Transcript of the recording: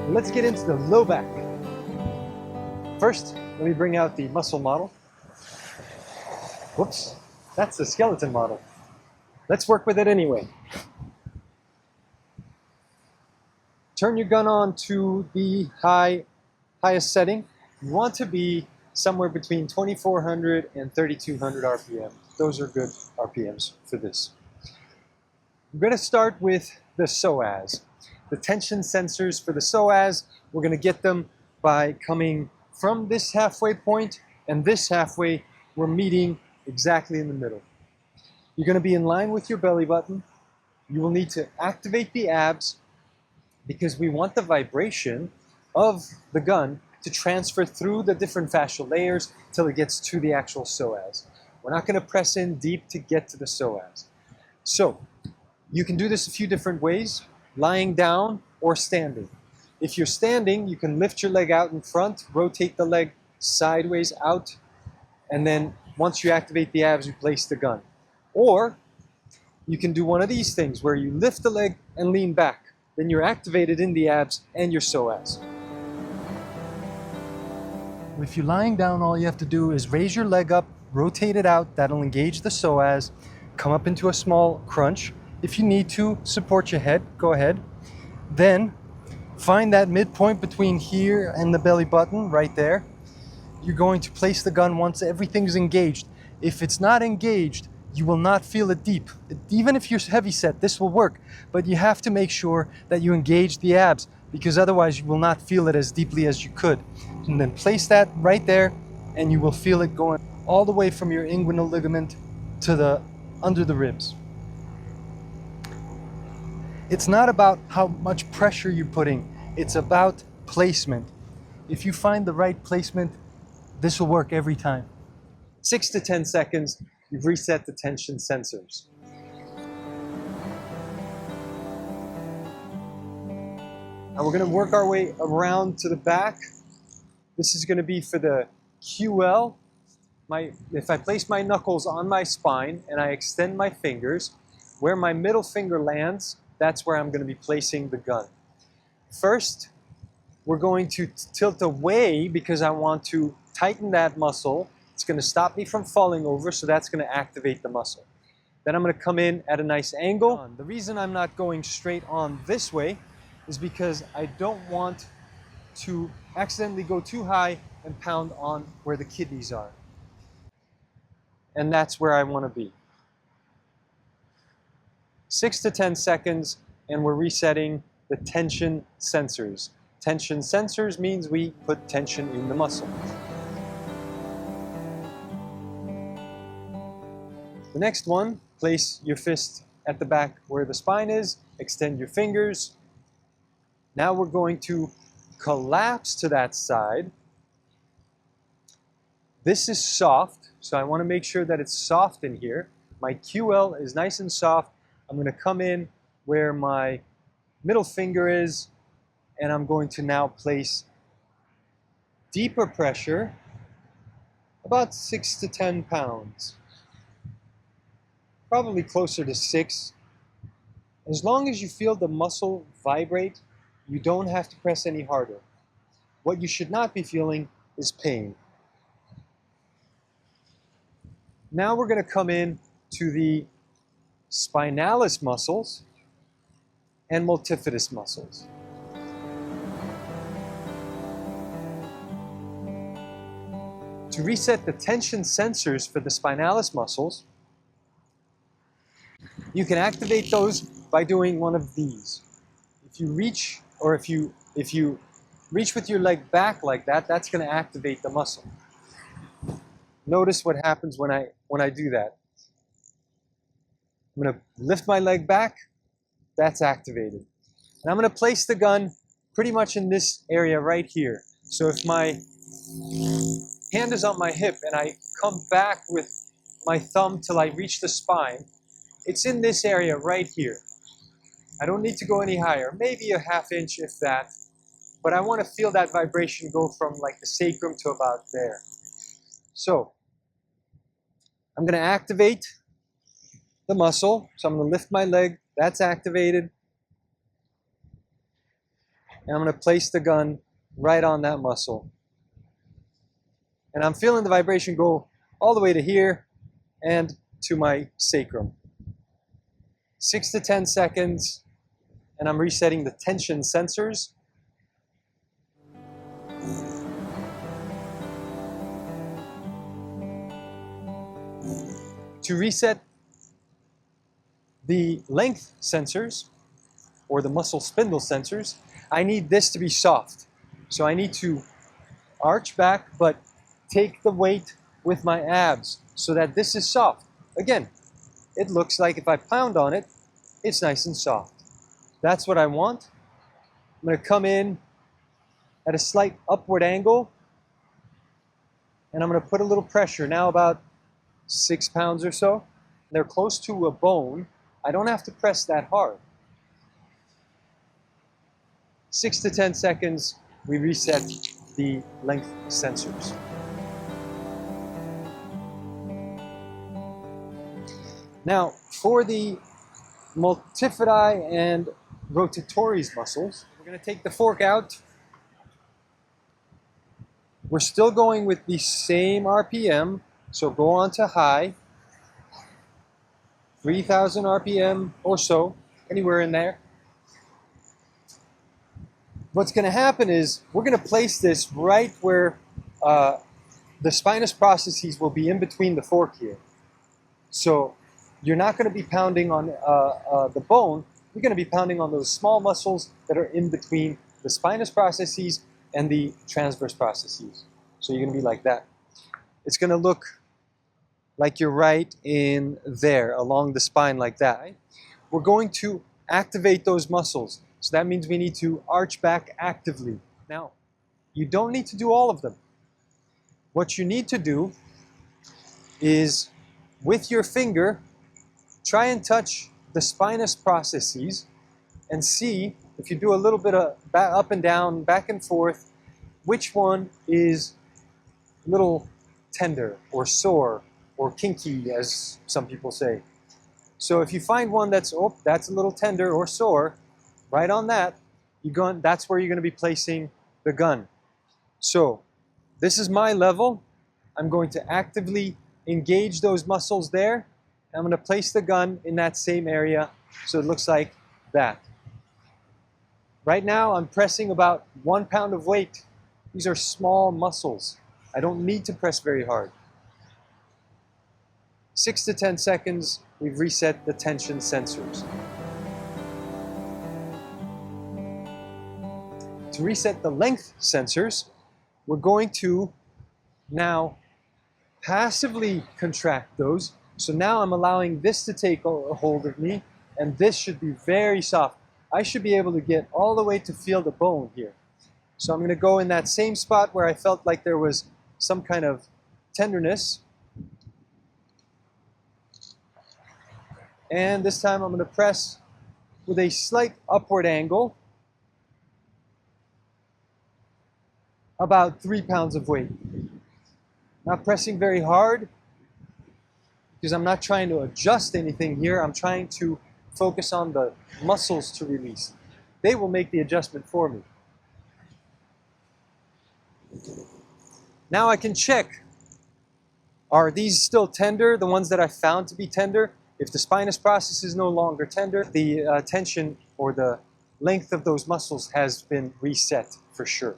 Let's get into the low back. First, let me bring out the muscle model. Whoops, that's the skeleton model. Let's work with it anyway. Turn your gun on to the highest setting. You want to be somewhere between 2400 and 3200 RPM. Those are good RPMs for this. We're going to start with the psoas. The tension sensors for the psoas, we're going to get them by coming from this halfway point and this halfway. We're meeting exactly in the middle. You're going to be in line with your belly button. You will need to activate the abs because we want the vibration of the gun to transfer through the different fascial layers till it gets to the actual psoas. We're not going to press in deep to get to the psoas. So you can do this a few different ways, lying down or standing. If you're standing, you can lift your leg out in front, rotate the leg sideways out, and then once you activate the abs, you place the gun. Or you can do one of these things where you lift the leg and lean back. Then you're activated in the abs and your psoas. If you're lying down, all you have to do is raise your leg up, rotate it out. That'll engage the psoas. Come up into a small crunch. If you need to support your head, go ahead. Then find that midpoint between here and the belly button right there. You're going to place the gun once everything's engaged. If it's not engaged, you will not feel it deep. Even if you're heavy set, this will work, but you have to make sure that you engage the abs because otherwise you will not feel it as deeply as you could. And then place that right there and you will feel it going all the way from your inguinal ligament to the under the ribs. It's not about how much pressure you're putting, it's about placement. If you find the right placement, this will work every time. 6 to 10 seconds, you've reset the tension sensors. Now we're going to work our way around to the back. This is going to be for the QL. If I place my knuckles on my spine and I extend my fingers, where my middle finger lands, that's where I'm going to be placing the gun. First, we're going to tilt away because I want to tighten that muscle. It's going to stop me from falling over, so that's going to activate the muscle. Then I'm going to come in at a nice angle. The reason I'm not going straight on this way is because I don't want to accidentally go too high and pound on where the kidneys are. And that's where I want to be. 6 to 10 seconds, and we're resetting the tension sensors. Tension sensors means we put tension in the muscle. The next one, place your fist at the back where the spine is, extend your fingers. Now we're going to collapse to that side. This is soft, so I want to make sure that it's soft in here. My QL is nice and soft. I'm going to come in where my middle finger is, and I'm going to now place deeper pressure, about 6 to 10 pounds. Probably closer to 6. As long as you feel the muscle vibrate, you don't have to press any harder. What you should not be feeling is pain. Now we're going to come in to the spinalis muscles and multifidus muscles. To reset the tension sensors for the spinalis muscles, you can activate those by doing one of these. If you reach, or if you reach with your leg back like that, that's going to activate the muscle. Notice what happens when I do that. I'm going to lift my leg back, that's activated. And I'm going to place the gun pretty much in this area right here. So if my hand is on my hip and I come back with my thumb till I reach the spine, it's in this area right here. I don't need to go any higher, maybe a ½ inch if that, but I want to feel that vibration go from like the sacrum to about there. So I'm going to activate the muscle. So I'm going to lift my leg. That's activated. And I'm going to place the gun right on that muscle. And I'm feeling the vibration go all the way to here and to my sacrum. 6 to 10 seconds, and I'm resetting the tension sensors. To reset the length sensors, or the muscle spindle sensors, I need this to be soft. So I need to arch back, but take the weight with my abs so that this is soft. Again, it looks like if I pound on it, it's nice and soft. That's what I want. I'm going to come in at a slight upward angle, and I'm going to put a little pressure, now about 6 pounds or so. They're close to a bone. I don't have to press that hard. 6 to 10 seconds, we reset the length sensors. Now, for the multifidi and rotatories muscles, we're going to take the fork out. We're still going with the same RPM, so go on to high, 3,000 RPM or so, anywhere in there. What's going to happen is we're going to place this right where the spinous processes will be in between the fork here. So you're not going to be pounding on the bone, you're going to be pounding on those small muscles that are in between the spinous processes and the transverse processes. So you're going to be like that. It's going to look like you're right in there, along the spine like that. We're going to activate those muscles. So that means we need to arch back actively. Now, you don't need to do all of them. What you need to do is, with your finger, try and touch the spinous processes and see if you do a little bit of up and down, back and forth, which one is a little tender or sore or kinky, as some people say. So if you find one that's a little tender or sore, right on that, that's where you're going to be placing the gun. So this is my level. I'm going to actively engage those muscles there. I'm going to place the gun in that same area so it looks like that. Right now I'm pressing about 1 pound of weight. These are small muscles. I don't need to press very hard. 6 to 10 seconds, we've reset the tension sensors. To reset the length sensors, we're going to now passively contract those. So now I'm allowing this to take a hold of me, and this should be very soft. I should be able to get all the way to feel the bone here. So I'm going to go in that same spot where I felt like there was some kind of tenderness. And this time I'm going to press with a slight upward angle, about 3 pounds of weight. Not pressing very hard, because I'm not trying to adjust anything here. I'm trying to focus on the muscles to release. They will make the adjustment for me. Now I can check, are these still tender, the ones that I found to be tender? If the spinous process is no longer tender, the tension or the length of those muscles has been reset for sure.